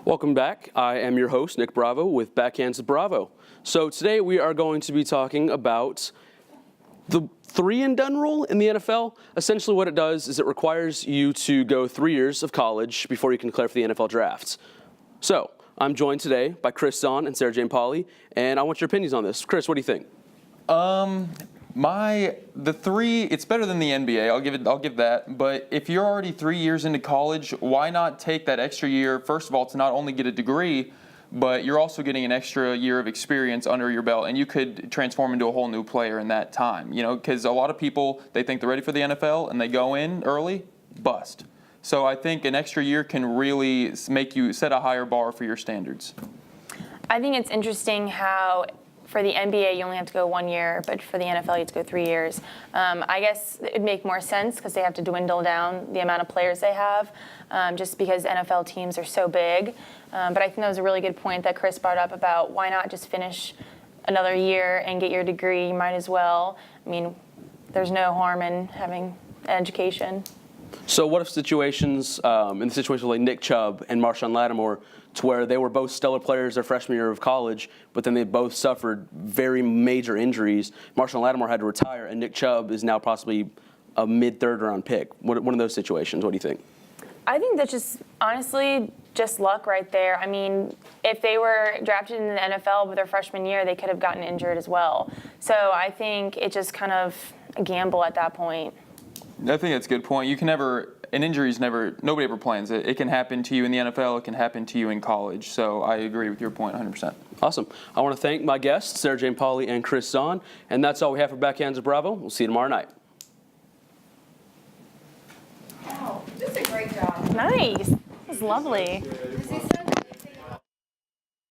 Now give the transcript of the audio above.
Welcome back. I am your host, Nick Bravo, with Backhands with Bravo. So today we are going to be talking about the 3-and-done rule in the NFL. Essentially what it does is it requires you to go 3 years of college before you can declare for the NFL draft. So I'm joined today by Chris Zahn and Sarah Jane Pauley, and I want your opinions on this. Chris, what do you think? The three, it's better than the NBA. I'll give that. But if you're already 3 years into college, why not take that extra year? First of all, to not only get a degree, but you're also getting an extra year of experience under your belt, and you could transform into a whole new player in that time. You know, because a lot of people, they think they're ready for the NFL and they go in early, bust. So I think an extra year can really make you set a higher bar for your standards. I think it's interesting how for the NBA you only have to go 1 year, but for the NFL you have to go 3 years. I guess it'd make more sense because they have to dwindle down the amount of players they have, just because NFL teams are so big. But I think that was a really good point that Chris brought up about why not just finish another year and get your degree. You might as well. I mean, there's no harm in having an education. So what if situations, in the situation like Nick Chubb and Marshawn Lattimore, to where they were both stellar players their freshman year of college, but then they both suffered very major injuries. Marshawn Lattimore had to retire, and Nick Chubb is now possibly a mid-third round pick. One of those situations, what do you think? I think that's just, honestly, just luck right there. I mean, if they were drafted in the NFL with their freshman year, they could have gotten injured as well. So I think it's just kind of a gamble at that point. I think that's a good point. You can never, an injury is never, nobody ever plans it. It can happen to you in the NFL, it can happen to you in college. So I agree with your point 100%. Awesome. I want to thank my guests, Sarah Jane Pauley and Chris Zahn. And that's all we have for Backhands of Bravo. We'll see you tomorrow night. Wow, this is a great job. Nice. That was lovely. This is